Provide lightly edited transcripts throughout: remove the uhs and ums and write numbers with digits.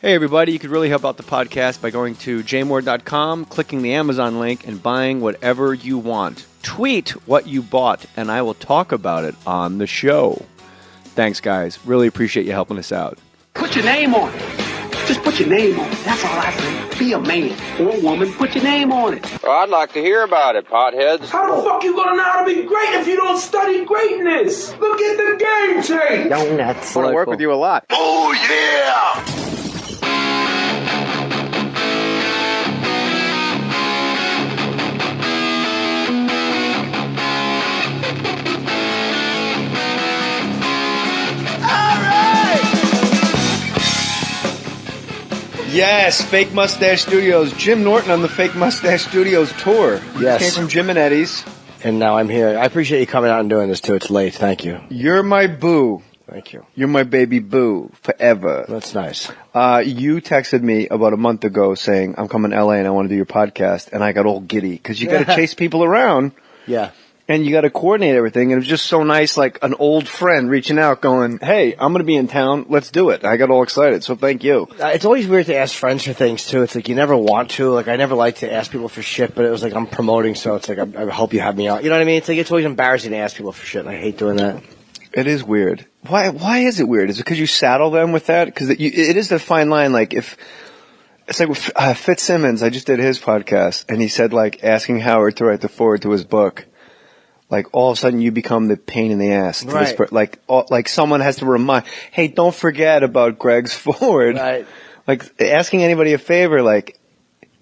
Hey everybody, you could really help out the podcast by going to jmohr.com, clicking the Amazon link, and buying whatever you want. Tweet what you bought, and I will talk about it on the show. Thanks, guys. Really appreciate you helping us out. Put your name on it. Just put your name on it. That's all I say. Be a man or a woman. Put your name on it. Well, I'd like to hear about it, potheads. How the fuck you gonna know how to be great if you don't study greatness? Look at the game tape. Donuts. I want to work with you a lot. Oh, yeah! Yes, Fake Mustache Studios. Jim Norton on the Fake Mustache Studios tour. Yes. Came from Jim and Eddie's. And now I'm here. I appreciate you coming out and doing this, too. It's late. Thank you. You're my boo. Thank you. You're my baby boo forever. That's nice. You texted me about a month ago saying, I'm coming to LA and I want to do your podcast. And I got all giddy because you got to chase people around. Yeah. And you got to coordinate everything. And it was just so nice, like an old friend reaching out going, hey, I'm going to be in town. Let's do it. I got all excited. So thank you. It's always weird to ask friends for things, too. It's like you never want to. Like, I never like to ask people for shit, but it was like I'm promoting, so it's like I hope you have me on. You know what I mean? It's like it's always embarrassing to ask people for shit, and I hate doing that. It is weird. Why is it weird? Is it because you saddle them with that? Because it is the fine line. Like if it's like with Fitzsimmons, I just did his podcast, and he said like asking Howard to write the foreword to his book. Like all of a sudden you become the pain in the ass. To right. this like someone has to remind, hey, don't forget about Greg's foreword. Right. Like asking anybody a favor. Like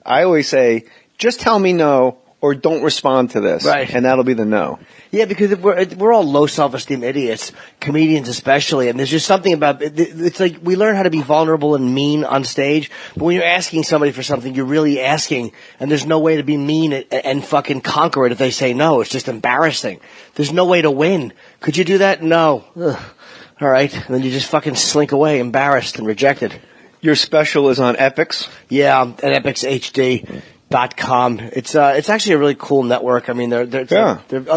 I always say, just tell me no or don't respond to this. Right. And that'll be the no. Yeah, because we're all low self-esteem idiots, comedians especially, and there's just something about it. It's like we learn how to be vulnerable and mean on stage, but when you're asking somebody for something, you're really asking, and there's no way to be mean and fucking conquer it if they say no. It's just embarrassing. There's no way to win. Could you do that? No. Ugh. All right. And then you just fucking slink away, embarrassed and rejected. Your special is on Epics? Yeah, at EpicsHD.com. It's actually a really cool network. I mean, they're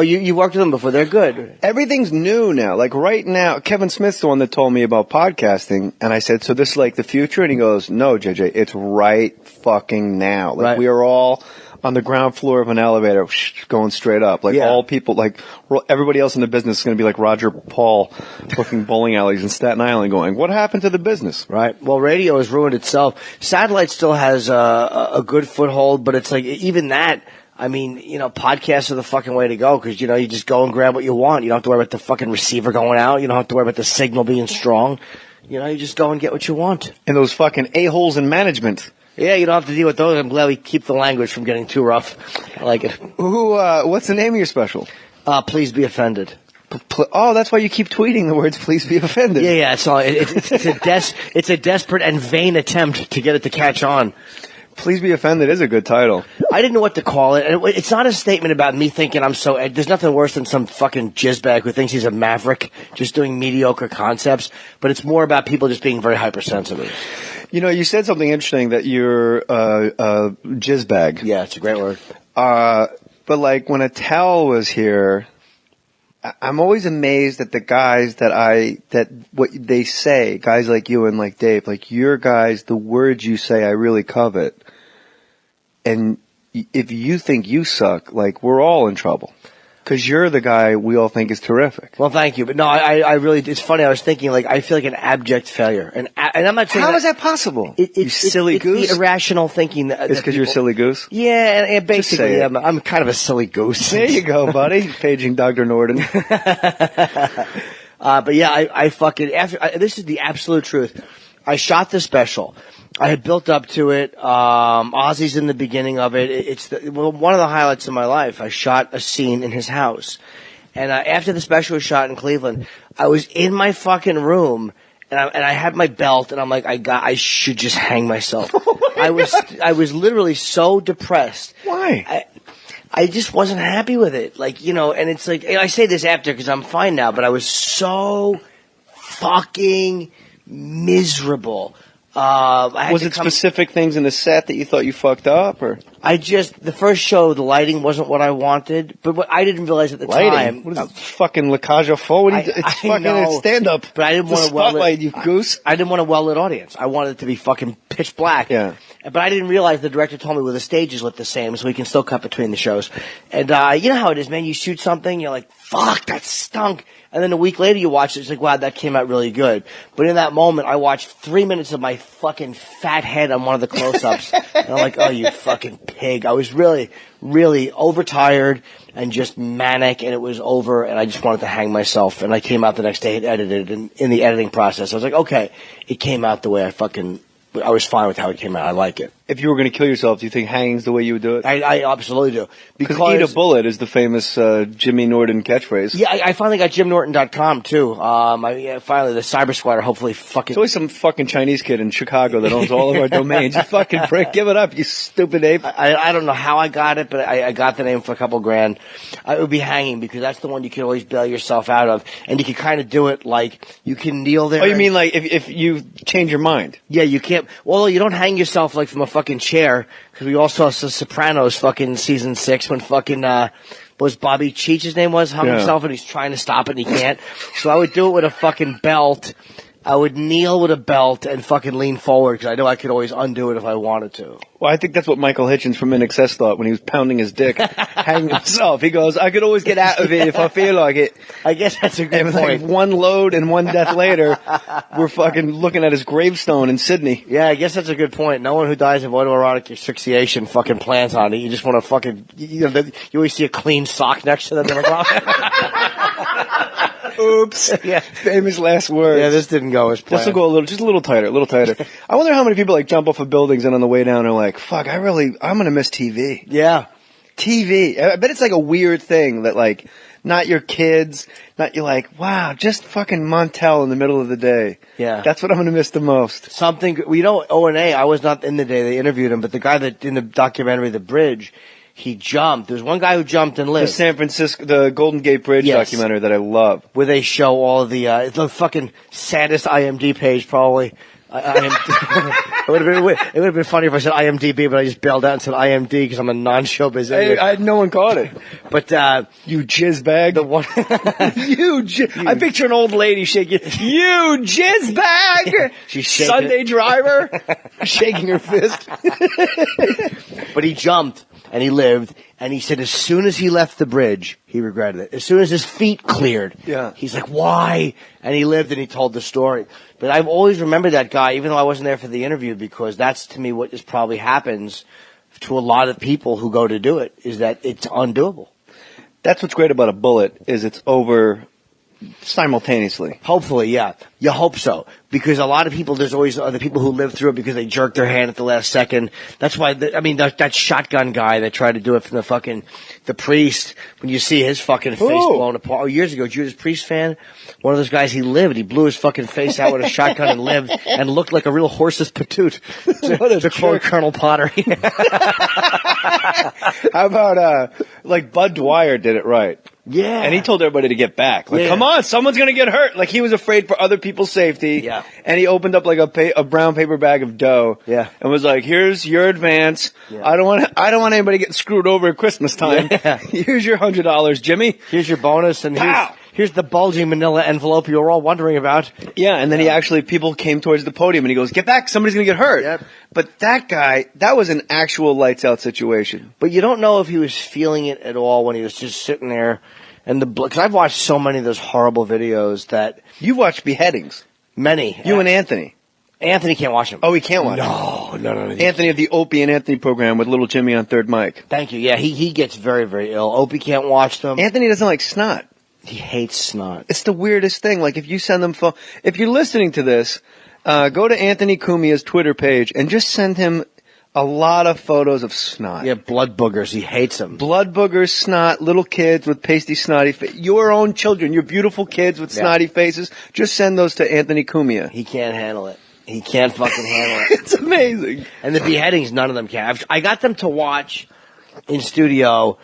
you worked with them before. They're good. Everything's new now. Like right now, Kevin Smith's the one that told me about podcasting, and I said, so this is like the future? And he goes, no, JJ, it's right fucking now. Like we are all on the ground floor of an elevator going straight up. Like all people, like everybody else in the business is going to be like Roger Paul booking bowling alleys in Staten Island going, what happened to the business? Right. Well, radio has ruined itself. Satellite still has a good foothold, but it's like even that, I mean, you know, podcasts are the fucking way to go because, you know, you just go and grab what you want. You don't have to worry about the fucking receiver going out. You don't have to worry about the signal being strong. You know, you just go and get what you want. And those fucking a-holes in management. Yeah, you don't have to deal with those. I'm glad we keep the language from getting too rough. I like it. What's the name of your special? Please Be Offended. Oh, that's why you keep tweeting the words "Please be offended." Yeah. It's a desperate and vain attempt to get it to catch on. Please Be Offended is a good title. I didn't know what to call it. And it's not a statement about me thinking I'm so... There's nothing worse than some fucking jizzbag who thinks he's a maverick just doing mediocre concepts. But it's more about people just being very hypersensitive. You know, you said something interesting that you're a jizzbag. Yeah, it's a great word. But like when Attell was here, I'm always amazed at the guys that what they say, guys like you and like Dave, like your guys, the words you say I really covet. And if you think you suck, like we're all in trouble. Because you're the guy we all think is terrific. Well, thank you. But no, I really, it's funny. I was thinking, like, I feel like an abject failure. And I'm not saying How is that possible? You silly goose? It's the irrational thinking. It's because you're a silly goose? Yeah, and basically, I'm kind of a silly goose. There you go, buddy. Paging Dr. Norton. But yeah, I fucking, this is the absolute truth. I shot the special. I had built up to it. Ozzy's in the beginning of it. It's one of the highlights of my life. I shot a scene in his house. And after the special was shot in Cleveland, I was in my fucking room and I had my belt and I'm like, I should just hang myself. I was literally so depressed. Why? I just wasn't happy with it. Like, you know, and it's like, I say this after because I'm fine now, but I was so fucking miserable. Was it specific things in the set that you thought you fucked up, or the first show, the lighting wasn't what I wanted, but what I didn't realize at the time. What is it, fucking La Cage aux Folles? It's fucking stand up. But I didn't want to spotlight you goose. I didn't want a well lit audience. I wanted it to be fucking pitch black. Yeah. But I didn't realize the director told me, well, the stage is lit the same, so we can still cut between the shows. And you know how it is, man. You shoot something, you're like, fuck, that stunk. And then a week later you watch it, it's like, wow, that came out really good. But in that moment, I watched 3 minutes of my fucking fat head on one of the close-ups. And I'm like, oh, you fucking pig. I was really, really overtired and just manic, and it was over, and I just wanted to hang myself. And I came out the next day and edited it. And in the editing process, I was like, okay, it came out the way I was fine with how it came out. I like it. If you were going to kill yourself, do you think hanging's the way you would do it? I absolutely do. Because eat a bullet is the famous Jimmy Norton catchphrase. Yeah, I finally got JimNorton.com too. Finally, the Cyber Squatter hopefully fucking... There's always some fucking Chinese kid in Chicago that owns all of our domains. You fucking prick. Give it up, you stupid ape. I don't know how I got it, but I got the name for a couple grand. It would be hanging because that's the one you can always bail yourself out of. And you can kind of do it like you can kneel there. Oh, you mean like if you change your mind? Yeah, you can't... Well, you don't hang yourself like from a fucking chair, because we all saw The Sopranos fucking season 6 when fucking, was Bobby Cheech, his name was, hung himself, and he's trying to stop it and he can't. So I would do it with a fucking belt. I would kneel with a belt and fucking lean forward, because I know I could always undo it if I wanted to. Well, I think that's what Michael Hitchens from INXS thought when he was pounding his dick, hanging himself. He goes, I could always get out of it if I feel like it. I guess that's a good Like point. one load and one death later, we're fucking looking at his gravestone in Sydney. Yeah, I guess that's a good point. No one who dies of autoerotic asphyxiation fucking plans on it. You just want to fucking, you always see a clean sock next to them. They're like, oops. Yeah. Famous last words. Yeah, this didn't go as planned. This will go just a little tighter, I wonder how many people like jump off of buildings and on the way down are like, fuck, I'm gonna miss TV. Yeah. TV. I bet it's like a weird thing that like, not your kids, you're like, wow, just fucking Montel in the middle of the day. Yeah. That's what I'm gonna miss the most. O&A, I was not in the day they interviewed him, but the guy that in the documentary, The Bridge, he jumped. There's one guy who jumped and lived. The Golden Gate Bridge documentary that I love. Where they show all the fucking saddest IMDb page probably. It would have been funny if I said IMDb, but I just bailed out and said IMD because I'm a non-showbiz idiot. No one caught it. But you jizz bag. The one I picture an old lady shaking. You jizz bag. She's shaking. Sunday driver, shaking her fist. But he jumped and he lived, and he said as soon as he left the bridge, he regretted it. As soon as his feet cleared, he's like, why? And he lived and he told the story. But I've always remembered that guy, even though I wasn't there for the interview, because that's to me what probably happens to a lot of people who go to do it, is that it's undoable. That's what's great about a bullet, is it's over simultaneously. Hopefully, yeah. You hope so. Because a lot of people, there's always other people who live through it because they jerk their hand at the last second. That's why, that shotgun guy that tried to do it from the priest, when you see his fucking face blown apart. Oh, years ago, Judas Priest fan, one of those guys, he lived. He blew his fucking face out with a shotgun and lived and looked like a real horse's patoot. To quote Colonel Potter. How about, like Bud Dwyer did it right. Yeah. And he told everybody to get back. Like, come on, someone's gonna get hurt. Like, he was afraid for other people's safety. Yeah. And he opened up like a brown paper bag of dough. Yeah. And was like, here's your advance. Yeah. I don't want anybody getting screwed over at Christmas time. Yeah. Here's your $100, Jimmy. Here's your bonus, and here's the bulging manila envelope you were all wondering about. Yeah, and then people came towards the podium and he goes, get back, somebody's gonna get hurt. Yep. But that guy, that was an actual lights out situation. But you don't know if he was feeling it at all when he was just sitting there. And because I've watched so many of those horrible videos that... You've watched beheadings. Many. You and Anthony. Anthony can't watch them. Oh, he can't watch them? No. Anthony of the Opie and Anthony program with Little Jimmy on Third Mic. Thank you. Yeah, he gets very, very ill. Opie can't watch them. Anthony doesn't like snot. He hates snot. It's the weirdest thing. Like, if you send them... If you're listening to this, go to Anthony Cumia's Twitter page and just send him a lot of photos of snot. Yeah, blood boogers. He hates them. Blood boogers, snot, little kids with pasty, snotty faces. Your own children, your beautiful kids with snotty faces. Just send those to Anthony Cumia. He can't handle it. He can't fucking handle it. It's amazing. And the beheadings, none of them can. I got them to watch in studio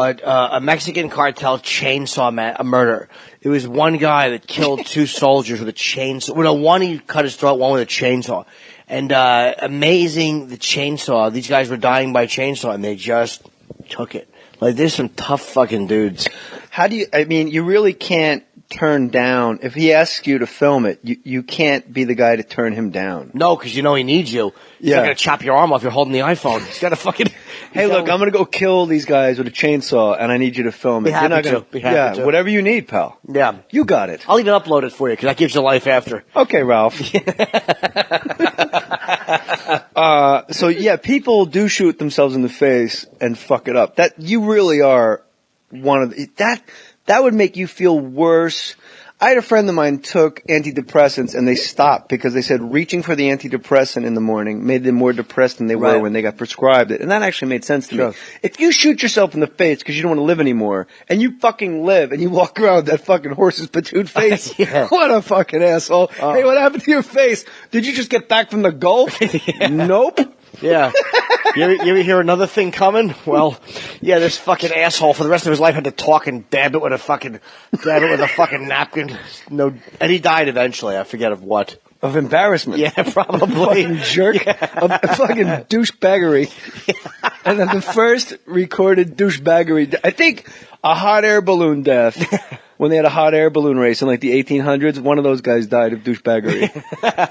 a Mexican cartel chainsaw a murder. It was one guy that killed two soldiers with a chainsaw. Well, no, one he cut his throat, one with a chainsaw. And amazing, the chainsaw. These guys were dying by chainsaw, and they just took it. Like, there's some tough fucking dudes. How do you? I mean, you really can't turn down if he asks you to film it. You can't be the guy to turn him down. No, because you know he needs you. He's not gonna chop your arm off. You're holding the iPhone. He's got to fucking. Hey, look, I'm gonna go kill these guys with a chainsaw, and I need you to film it. Be happy to. Be happy to. Whatever you need, pal. Yeah, you got it. I'll even upload it for you because that gives you life after. Okay, Ralph. So yeah, people do shoot themselves in the face and fuck it up. That you really are one of that would make you feel worse. I had a friend of mine took antidepressants and they stopped because they said reaching for the antidepressant in the morning made them more depressed than they were when they got prescribed it. And that actually made sense to me. If you shoot yourself in the face because you don't want to live anymore and you fucking live and you walk around with that fucking horse's patoot face, what a fucking asshole. Hey, what happened to your face? Did you just get back from the Gulf? Nope. Yeah. You ever hear another thing coming? Well, yeah, this fucking asshole for the rest of his life had to talk and dab it with a fucking napkin. No, and he died eventually. I forget of what. Of embarrassment. Yeah, probably. Fucking jerk. Of fucking douchebaggery. And then the first recorded douchebaggery, I think a hot air balloon death. When they had a hot air balloon race in like the 1800s, one of those guys died of douchebaggery.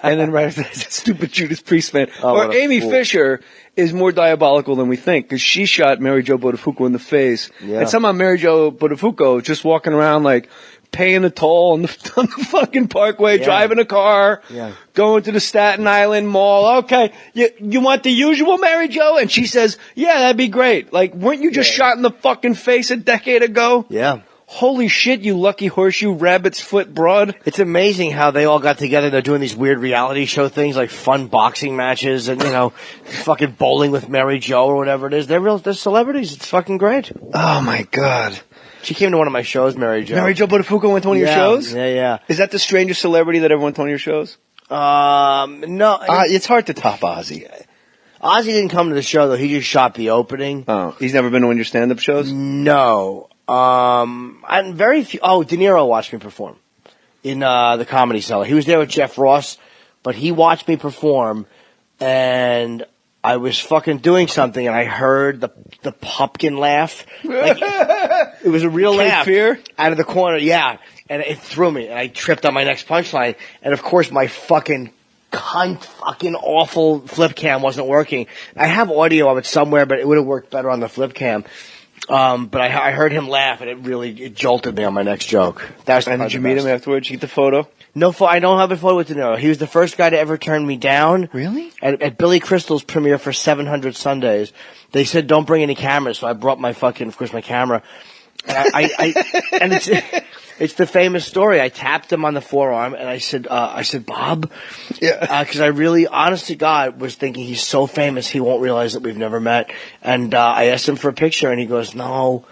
And then right after that, stupid Judas Priest fan. Or Amy Fisher is more diabolical than we think because she shot Mary Jo Buttafuoco in the face. Yeah. And somehow Mary Jo Buttafuoco just walking around like paying the toll on the fucking parkway, driving a car, going to the Staten Island Mall. Okay, you want the usual, Mary Jo? And she says, yeah, that'd be great. Like, weren't you just shot in the fucking face a decade ago? Yeah. Holy shit, you lucky horseshoe rabbit's foot broad. It's amazing how they all got together. They're doing these weird reality show things like fun boxing matches and, fucking bowling with Mary Jo or whatever it is. They're celebrities. It's fucking great. Oh my God. She came to one of my shows, Mary Jo. Mary Jo Buttafuoco went to one of your shows? Yeah. Is that the strangest celebrity that ever went to one of your shows? No. It's hard to top Ozzy. Ozzy didn't come to the show, though. He just shot the opening. Oh, he's never been to one of your stand-up shows? No. I'm very few. Oh, De Niro watched me perform in the Comedy Cellar. He was there with Jeff Ross, but he watched me perform, and I was fucking doing something, and I heard the pumpkin laugh. Like, it was a real laugh out of the corner, and it threw me, and I tripped on my next punchline, and of course my fucking fucking awful flip cam wasn't working. I have audio of it somewhere, but it would have worked better on the flip cam. But I heard him laugh, and it jolted me on my next joke. And did you meet him afterwards? Did you get the photo? No, I don't have a photo with De Niro. He was the first guy to ever turn me down. Really? At Billy Crystal's premiere for 700 Sundays, they said don't bring any cameras, so I brought my camera. And it's the famous story. I tapped him on the forearm, and I said, Bob, because I really, honest to God, was thinking he's so famous he won't realize that we've never met. And I asked him for a picture, and he goes, no.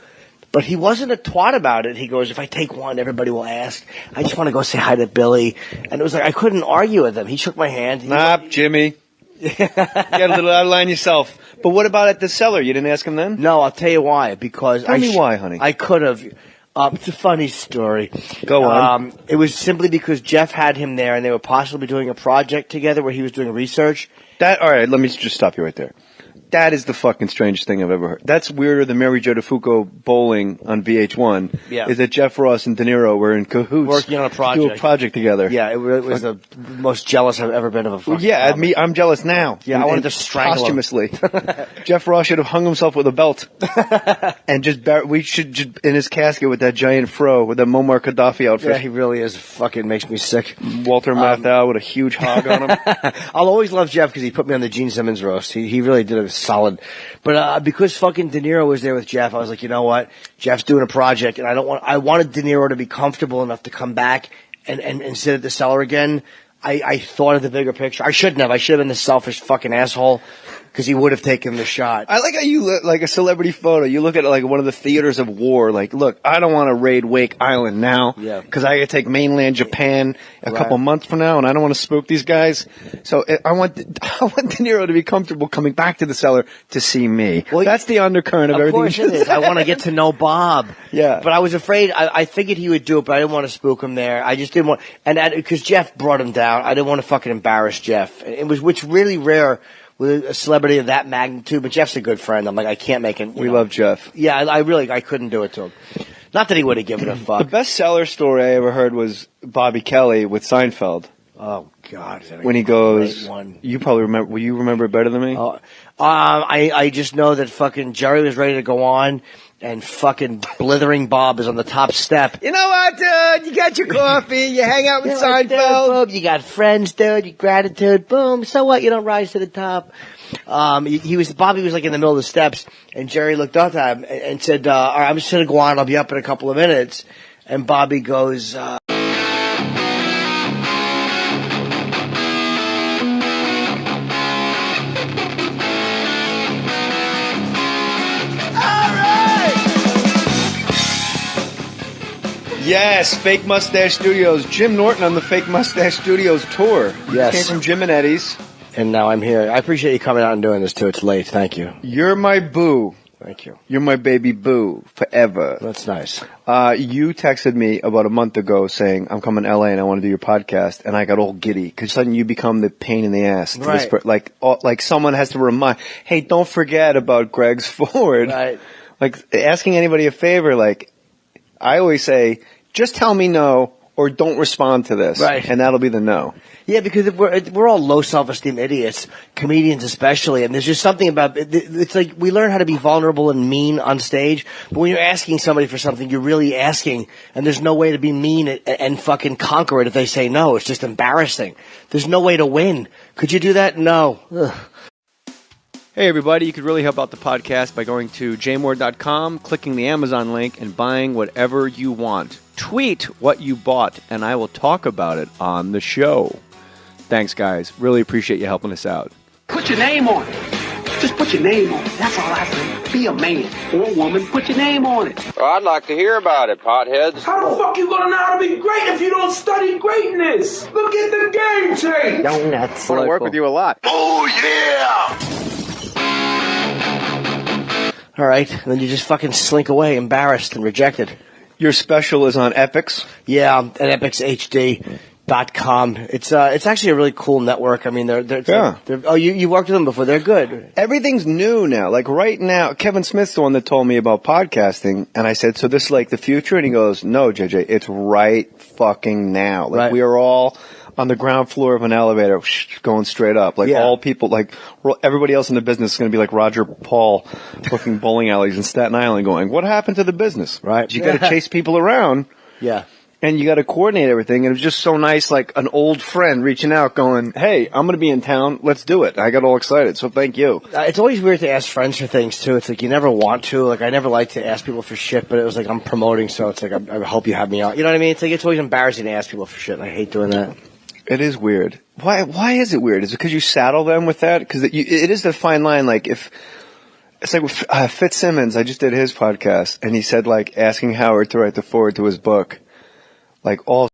But he wasn't a twat about it. He goes, if I take one, everybody will ask. I just want to go say hi to Billy. And it was like I couldn't argue with him. He shook my hand. Jimmy. Get a little out of line yourself. But what about at the cellar? You didn't ask him then? No, I'll tell you why. Because Tell me why, honey. I could have. It's a funny story. Go on. It was simply because Jeff had him there, and they were possibly doing a project together where he was doing research. All right, let me just stop you right there. That is the fucking strangest thing I've ever heard. That's weirder than Mary Jo Buttafuoco bowling on VH1. Yeah. Is that Jeff Ross and De Niro were in cahoots. Working on a project. To do a project together. Yeah, it was the most jealous I've ever been of a fucking comic. I'm jealous now. Yeah, I wanted to strangle posthumously. Jeff Ross should have hung himself with a belt. And we should just in his casket with that giant fro, with that Muammar Gaddafi outfit. Yeah, he really is. Fucking makes me sick. Walter Matthau with a huge hog on him. I'll always love Jeff because he put me on the Gene Simmons roast. He really did a solid. But because fucking De Niro was there with Jeff, I was like, you know what? Jeff's doing a project, and I wanted De Niro to be comfortable enough to come back and sit at the cellar again. I thought of the bigger picture. I shouldn't have. I should have been the selfish fucking asshole. because he would have taken the shot. I like how you look like a celebrity photo. You look at like one of the theaters of war. Like, look, I don't want to raid Wake Island now because I got to take mainland Japan a couple months from now, and I don't want to spook these guys. So I want De Niro to be comfortable coming back to the cellar to see me. Well, that's the undercurrent of everything. Of course it is. I want to get to know Bob. Yeah. But I was afraid. I figured he would do it, but I didn't want to spook him there. I just didn't want, and because Jeff brought him down, I didn't want to fucking embarrass Jeff. Which really rare with a celebrity of that magnitude. But Jeff's a good friend. I'm like, I can't make it. We love Jeff. Yeah, I couldn't do it to him. Not that he would have given a fuck. The best cellar story I ever heard was Bobby Kelly with Seinfeld. Oh God! When he goes, you probably remember. Will you remember it better than me? I just know that fucking Jerry was ready to go on, and fucking blithering Bob is on the top step. You know what, dude? You got your coffee. You hang out with Seinfeld. You got friends, dude. You gratitude. Boom. So what? You don't rise to the top. Bobby was like in the middle of the steps, and Jerry looked up at him and said, "All right, I'm just gonna go on. I'll be up in a couple of minutes." And Bobby goes, Yes, Fake Mustache Studios. Jim Norton on the Fake Mustache Studios tour. Yes. Came from Jim and Eddie's. And now I'm here. I appreciate you coming out and doing this too. It's late. Thank you. You're my boo. Thank you. You're my baby boo forever. That's nice. You texted me about a month ago saying, I'm coming to LA and I want to do your podcast. And I got all giddy because suddenly you become the pain in the ass. To right. this, like someone has to remind, hey, don't forget about Greg's Ford. Right. Like asking anybody a favor, like I always say, just tell me no or don't respond to this. Right. And that'll be the no. Yeah, because we're all low self-esteem idiots, comedians especially, and there's just something about it's like we learn how to be vulnerable and mean on stage, but when you're asking somebody for something, you're really asking, and there's no way to be mean and fucking conquer it if they say no. It's just embarrassing. There's no way to win. Could you do that? No. Ugh. Hey everybody, you could really help out the podcast by going to jmoore.com, clicking the Amazon link, and buying whatever you want. Tweet what you bought, and I will talk about it on the show. Thanks, guys. Really appreciate you helping us out. Put your name on it. Just put your name on it. That's all I say. Be a man or a woman. Put your name on it. Well, I'd like to hear about it, potheads. How the fuck you gonna know how to be great if you don't study greatness? Look at the game tape. Donuts. I want to work with you a lot. Oh yeah! All right, and then you just fucking slink away, embarrassed and rejected. Your special is on Epics? Yeah, at epicshd.com. It's actually a really cool network. I mean, you worked with them before. They're good. Everything's new now. Like right now, Kevin Smith's the one that told me about podcasting, and I said, so this is like the future? And he goes, no, JJ, it's right fucking now. Like we are all on the ground floor of an elevator, going straight up. Like all people, like everybody else in the business is going to be like Roger Paul booking bowling alleys in Staten Island going, what happened to the business? Right. You got to chase people around. Yeah. And you got to coordinate everything. And it was just so nice, like an old friend reaching out going, hey, I'm going to be in town. Let's do it. I got all excited. So thank you. It's always weird to ask friends for things, too. It's like you never want to. Like I never like to ask people for shit, but it was like I'm promoting, so it's like I hope you have me out. You know what I mean? It's like it's always embarrassing to ask people for shit, and I hate doing that. It is weird. Why is it weird? Is it because you saddle them with that? Because it is the fine line. Like if it's like Fitzsimmons, I just did his podcast, and he said like asking Howard to write the foreword to his book, like all